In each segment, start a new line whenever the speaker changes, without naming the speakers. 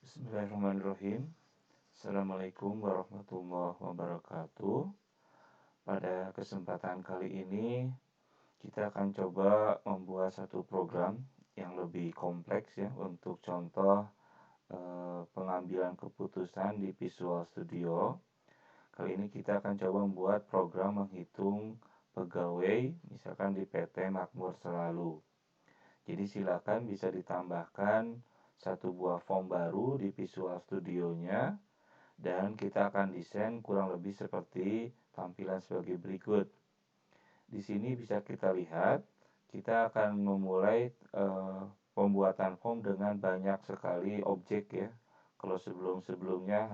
Bismillahirrahmanirrahim. Assalamualaikum warahmatullahi wabarakatuh. Pada kesempatan kali ini kita akan coba membuat satu program yang lebih kompleks ya untuk contoh pengambilan keputusan di Visual Studio. Kali ini kita akan coba membuat program menghitung pegawai misalkan di PT Makmur Selalu. Jadi silakan bisa ditambahkan satu buah form baru di Visual Studio-nya, dan kita akan desain kurang lebih seperti tampilan sebagai berikut. Di sini bisa kita lihat, kita akan memulai pembuatan form dengan banyak sekali objek ya. Kalau sebelum-sebelumnya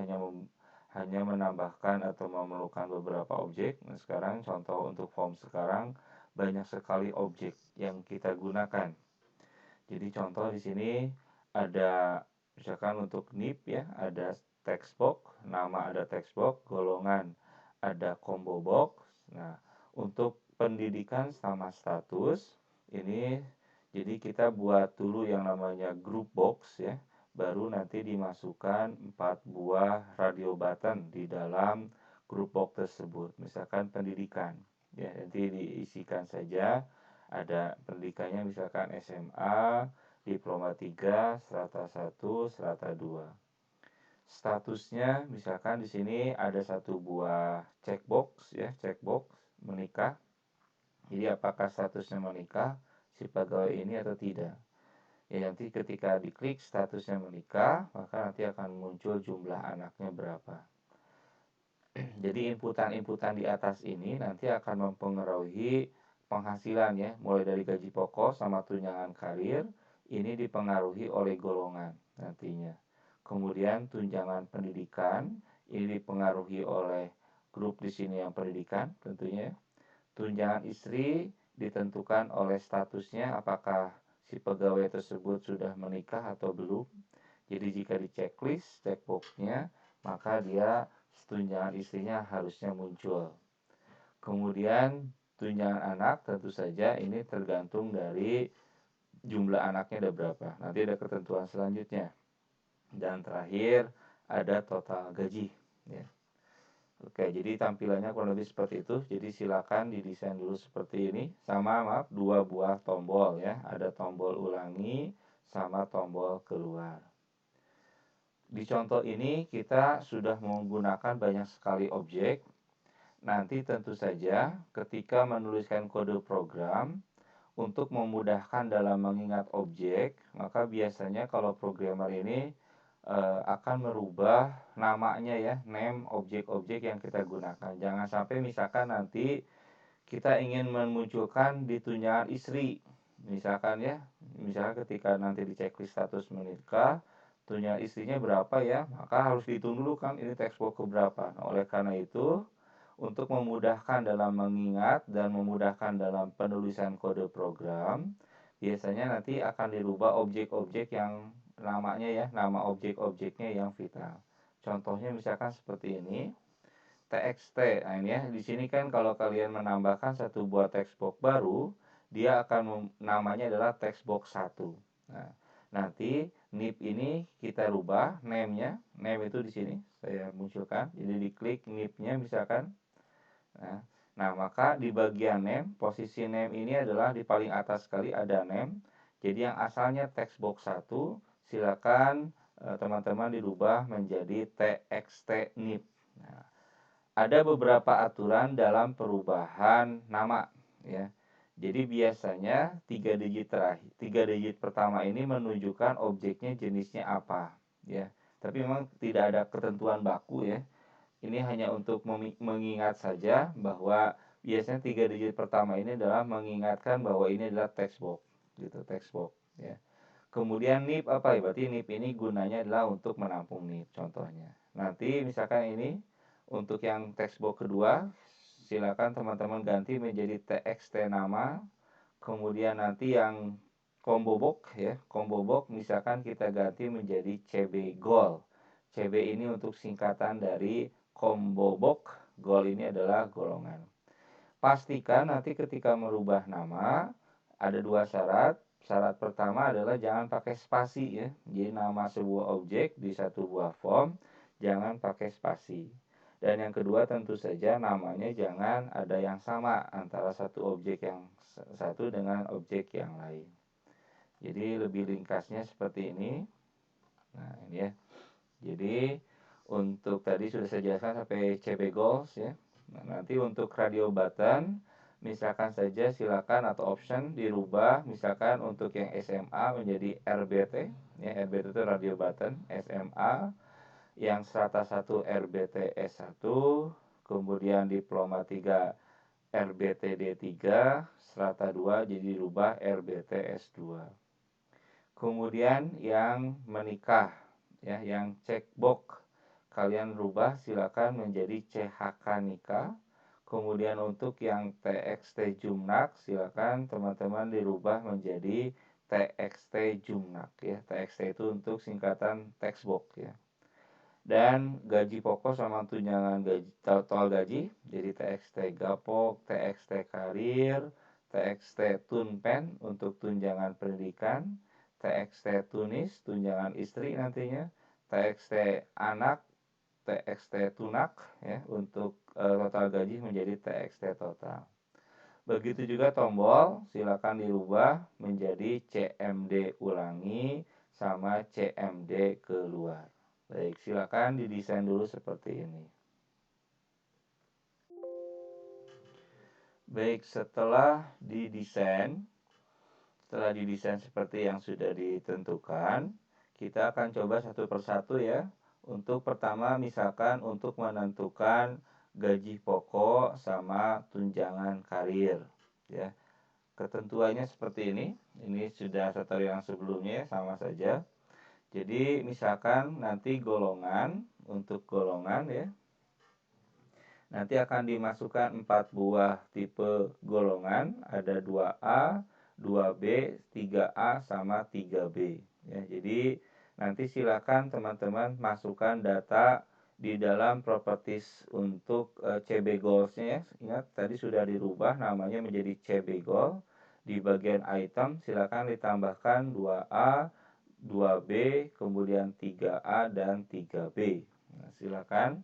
hanya menambahkan atau memerlukan beberapa objek, nah sekarang contoh untuk form sekarang banyak sekali objek yang kita gunakan. Jadi contoh di sini ada misalkan untuk NIP ya, ada text box, nama ada text box, golongan ada combo box. Nah, untuk pendidikan sama status ini jadi kita buat dulu yang namanya group box ya, baru nanti dimasukkan 4 buah radio button di dalam group box tersebut. Misalkan pendidikan ya, nanti diisikan saja. Ada pendidikannya misalkan SMA, Diploma 3, Strata 1, Strata 2. Statusnya misalkan di sini ada satu buah checkbox ya, checkbox menikah. Jadi apakah statusnya menikah si pegawai ini atau tidak. Ya nanti ketika diklik statusnya menikah, maka nanti akan muncul jumlah anaknya berapa. Jadi inputan-inputan di atas ini nanti akan mempengaruhi penghasilan ya, mulai dari gaji pokok sama tunjangan karir, ini dipengaruhi oleh golongan nantinya. Kemudian tunjangan pendidikan, ini dipengaruhi oleh grup di sini yang pendidikan tentunya. Tunjangan istri ditentukan oleh statusnya, apakah si pegawai tersebut sudah menikah atau belum. Jadi jika di checklist, checkboxnya, maka dia tunjangan istrinya harusnya muncul. Kemudian tunjangan anak tentu saja ini tergantung dari jumlah anaknya ada berapa. Nanti ada ketentuan selanjutnya. Dan terakhir ada total gaji ya. Oke, jadi tampilannya kurang lebih seperti itu. Jadi silakan didesain dulu seperti ini. Sama maaf, 2 buah tombol ya. Ada tombol ulangi sama tombol keluar. Di contoh ini kita sudah menggunakan banyak sekali objek. Nanti tentu saja ketika menuliskan kode program untuk memudahkan dalam mengingat objek, maka biasanya kalau programmer ini akan merubah namanya ya, name objek-objek yang kita gunakan. Jangan sampai misalkan nanti kita ingin memunculkan di tunjangan istri, misalkan ya, misalkan ketika nanti di checklist status menikah, tunjangan istrinya berapa ya, maka harus dihitung dulu kan ini textbook keberapa. Nah, oleh karena itu untuk memudahkan dalam mengingat dan memudahkan dalam penulisan kode program, biasanya nanti akan dirubah objek-objek yang namanya ya, nama objek-objeknya yang vital. Contohnya misalkan seperti ini, txt. Nah ini ya, di sini kan kalau kalian menambahkan satu buah textbox baru, dia akan namanya adalah textbox 1. Nah, nanti NIP ini kita rubah name-nya. Name itu di sini saya munculkan. Jadi diklik NIP-nya misalkan. Nah, maka di bagian name, posisi name ini adalah di paling atas sekali ada name. Jadi yang asalnya textbox 1, silakan teman-teman dirubah menjadi txt nip. Nah, ada beberapa aturan dalam perubahan nama ya. Jadi biasanya 3 digit terakhir, 3 digit pertama ini menunjukkan objeknya jenisnya apa ya. Tapi memang tidak ada ketentuan baku ya. Ini hanya untuk mengingat saja bahwa biasanya 3 digit pertama ini adalah mengingatkan bahwa ini adalah textbox gitu, textbox ya. Kemudian NIP apa ya? Berarti NIP ini gunanya adalah untuk menampung NIP contohnya. Nanti misalkan ini untuk yang textbox kedua, silakan teman-teman ganti menjadi txt nama. Kemudian nanti yang combo box ya, combo box misalkan kita ganti menjadi CB goal. CB ini untuk singkatan dari combo box, goal ini adalah golongan. Pastikan nanti ketika merubah nama ada 2 syarat. syarat pertama adalah jangan pakai spasi ya. Jadi nama sebuah objek di satu buah form jangan pakai spasi. Dan yang kedua tentu saja namanya jangan ada yang sama antara satu objek yang satu dengan objek yang lain. Jadi lebih ringkasnya seperti ini. Nah, ini ya. Jadi untuk tadi sudah saya jelaskan sampai CB goals ya. Nah, nanti untuk radio button misalkan saja silakan atau option dirubah, misalkan untuk yang SMA menjadi RBT ya. RBT itu radio button SMA, yang strata 1 RBT S1, kemudian diploma 3 RBT D3, strata 2 jadi dirubah RBT S2. Kemudian yang menikah ya, yang checkbox kalian rubah silakan menjadi CHK nikah. Kemudian untuk yang TXT Jumnak silakan teman-teman dirubah menjadi TXT Jumnak ya. TXT itu untuk singkatan textbox ya. Dan gaji pokok sama tunjangan gaji total gaji jadi TXT Gapok, TXT Karir, TXT Tunpen untuk tunjangan pendidikan, TXT Tunis tunjangan istri nantinya, TXT Anak, TXT Tunak ya untuk total gaji menjadi TXT total. Begitu juga tombol silakan dirubah menjadi CMD ulangi sama CMD keluar. Baik, silakan didesain dulu seperti ini. Baik, setelah didesain seperti yang sudah ditentukan, kita akan coba satu persatu ya. Untuk pertama misalkan untuk menentukan gaji pokok sama tunjangan karir ya. Ketentuannya seperti ini. Ini sudah seperti yang sebelumnya sama saja. Jadi misalkan nanti golongan, untuk golongan ya, nanti akan dimasukkan 4 buah tipe golongan, ada 2A, 2B, 3A, sama 3B ya. Jadi nanti silakan teman-teman masukkan data di dalam properties untuk CB goals-nya ya. Ingat tadi sudah dirubah namanya menjadi CB goal. Di bagian item silakan ditambahkan 2A, 2B, kemudian 3A dan 3B. Nah, silakan.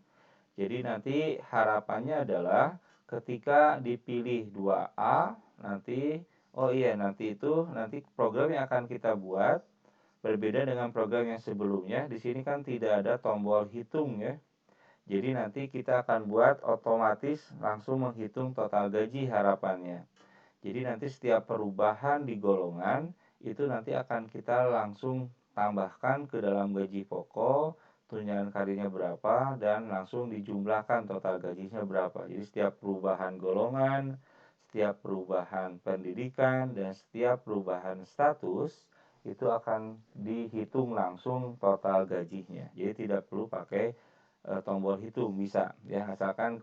Jadi nanti harapannya adalah ketika dipilih 2A nanti nanti program yang akan kita buat berbeda dengan program yang sebelumnya. Di sini kan tidak ada tombol hitung ya. Jadi nanti kita akan buat otomatis langsung menghitung total gaji harapannya. Jadi nanti setiap perubahan di golongan itu nanti akan kita langsung tambahkan ke dalam gaji pokok, tunjangan karirnya berapa, dan langsung dijumlahkan total gajinya berapa. Jadi setiap perubahan golongan, setiap perubahan pendidikan, dan setiap perubahan status itu akan dihitung langsung total gajinya. Jadi tidak perlu pakai tombol hitung, bisa ya, asalkan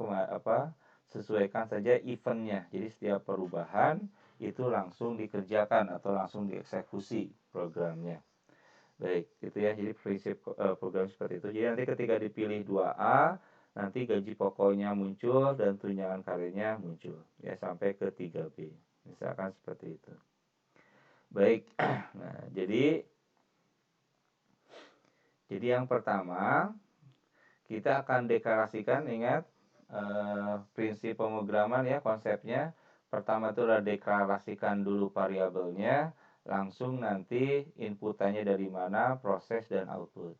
sesuaikan saja eventnya. Jadi setiap perubahan itu langsung dikerjakan atau langsung dieksekusi programnya. Baik, itu ya. Jadi prinsip program seperti itu. Jadi nanti ketika dipilih 2A, nanti gaji pokoknya muncul dan tunjangan karirnya muncul ya sampai ke 3B. Misalkan seperti itu. Baik. Nah, jadi yang pertama kita akan deklarasikan, ingat prinsip pemrograman ya, konsepnya. Pertama itu adalah deklarasikan dulu variabelnya, langsung nanti inputannya dari mana, proses dan output.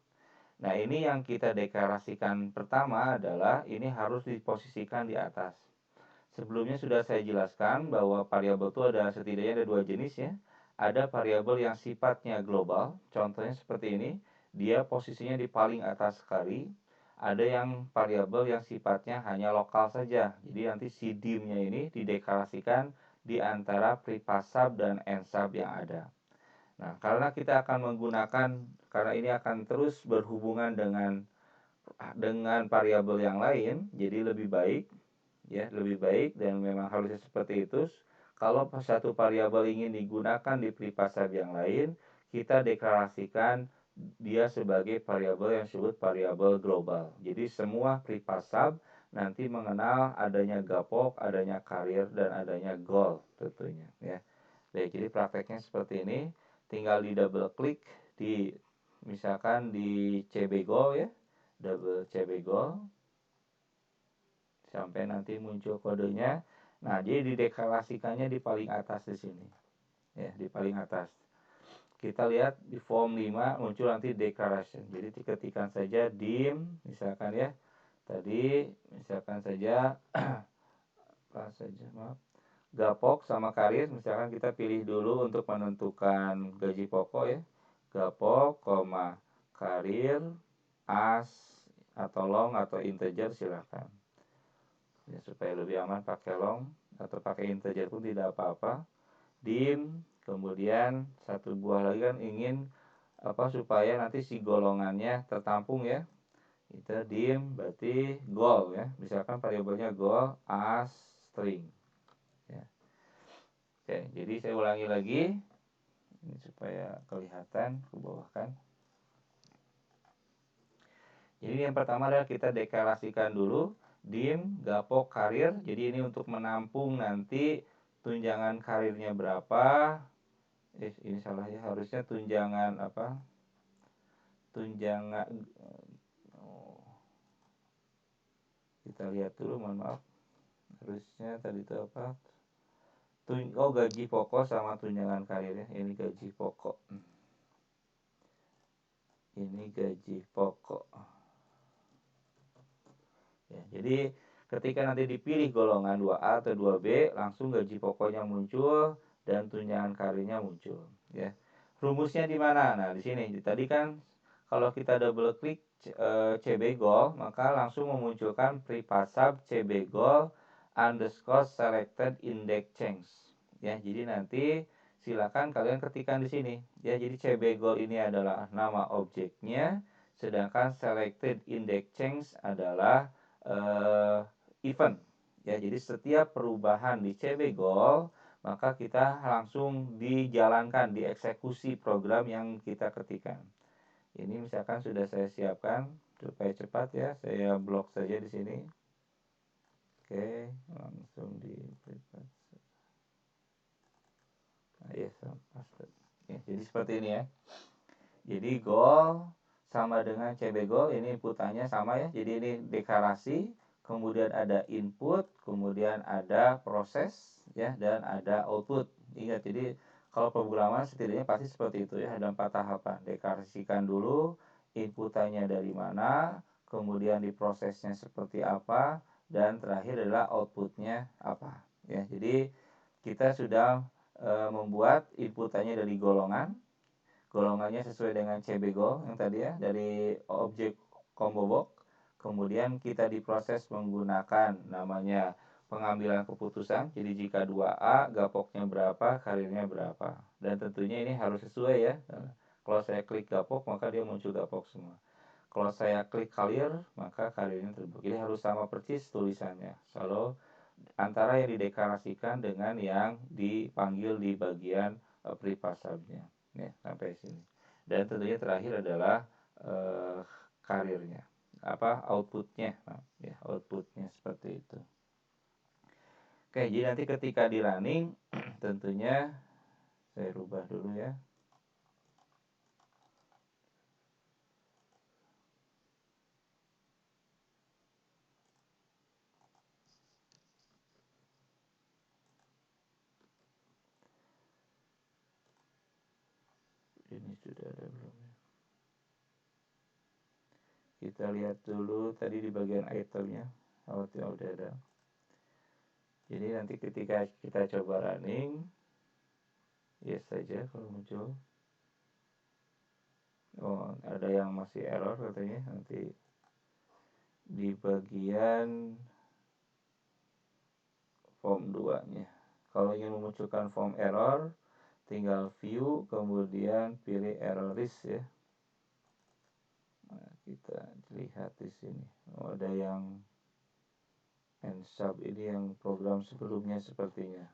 Nah, ini yang kita deklarasikan pertama adalah ini harus diposisikan di atas. Sebelumnya sudah saya jelaskan bahwa variabel itu ada setidaknya ada 2 jenis ya. Ada variabel yang sifatnya global, contohnya seperti ini, dia posisinya di paling atas sekali. Ada yang variabel yang sifatnya hanya lokal saja. Jadi nanti si dim-nya ini dideklarasikan di antara pripasab dan ensab yang ada. Nah, karena kita akan menggunakan, karena ini akan terus berhubungan dengan variabel yang lain, jadi lebih baik dan memang harusnya seperti itu. Kalau satu variabel ingin digunakan di pripasab yang lain, kita deklarasikan dia sebagai variabel yang disebut variabel global. Jadi semua pripasab nanti mengenal adanya gapok, adanya karir, dan adanya goal tentunya ya. Baik, jadi prakteknya seperti ini. Tinggal di double klik di misalkan di CB Goal ya, double CB Goal sampai nanti muncul kodenya. Nah, jadi dideklarasikannya di paling atas di sini. Ya, di paling atas. Kita lihat di form 5 muncul nanti declaration. Jadi diketikkan saja dim misalkan ya. Tadi misalkan saja apa saja, maaf. Gapok sama karir, misalkan kita pilih dulu untuk menentukan gaji pokok ya. Gapok, karir, as atau long atau integer silakan. Ya, supaya lebih aman pakai long atau pakai integer pun tidak apa-apa. Dim, kemudian satu buah lagi kan ingin apa supaya nanti si golongannya tertampung ya. Kita dim berarti goal ya. Misalkan variabelnya goal as string. Ya. Oke, jadi saya ulangi lagi ini supaya kelihatan ke bawah kan. Jadi yang pertama adalah kita deklarasikan dulu dim gapok karir. Jadi ini untuk menampung nanti tunjangan karirnya berapa. Ini salah ya, harusnya tunjangan apa? Tunjangan kita lihat dulu, mohon maaf. Harusnya tadi itu apa? Gaji pokok sama tunjangan karir ya. Ini gaji pokok. Ini gaji pokok. Ya, jadi ketika nanti dipilih golongan 2A atau 2B, langsung gaji pokoknya muncul dan tunjangan karirnya muncul. Ya, rumusnya di mana? Nah, di sini. Tadi kan kalau kita double klik CB goal, maka langsung memunculkan pripasab CB goal underscore selected index change. Ya, jadi nanti silakan kalian ketikkan di sini. Ya, jadi CB goal ini adalah nama objeknya, sedangkan selected index change adalah event. Ya, jadi setiap perubahan di CB goal maka kita langsung dijalankan, dieksekusi program yang kita ketikkan. Ini misalkan sudah saya siapkan supaya cepat ya, saya blok saja di sini. Oke, langsung di ya, jadi seperti ini ya. Jadi goal sama dengan CB goal, ini inputannya sama ya. Jadi ini deklarasi, kemudian ada input, kemudian ada proses ya, dan ada output. Ingat, jadi kalau pemrograman setidaknya pasti seperti itu ya, ada 4 tahapan. Deklarasikan dulu inputannya dari mana, kemudian diprosesnya seperti apa, dan terakhir adalah outputnya apa ya. Jadi kita sudah membuat inputannya dari golongannya sesuai dengan CB goal yang tadi ya, dari objek combo box. Kemudian kita diproses menggunakan namanya pengambilan keputusan. Jadi jika 2A gapoknya berapa, karirnya berapa. Dan tentunya ini harus sesuai ya. Kalau saya klik gapok maka dia muncul gapok semua. Kalau saya klik karir maka karirnya terbuka. Jadi harus sama persis tulisannya. Kalau antara yang dideklarasikan dengan yang dipanggil di bagian pripasabnya ya, sampai sini. Dan tentunya terakhir adalah karirnya, apa outputnya ya, outputnya seperti itu. Oke, jadi nanti ketika di running tentunya saya rubah dulu ya. Ini sudah ada belum ya? Kita lihat dulu tadi di bagian itemnya. Oh, udah ada. Jadi nanti ketika kita coba running, yes saja kalau muncul. Oh, ada yang masih error katanya nanti di bagian form 2-nya. Kalau ingin memunculkan form error, tinggal view, kemudian pilih error list ya. Nah, kita lihat di sini. Oh, ada yang ensub ini yang program sebelumnya sepertinya.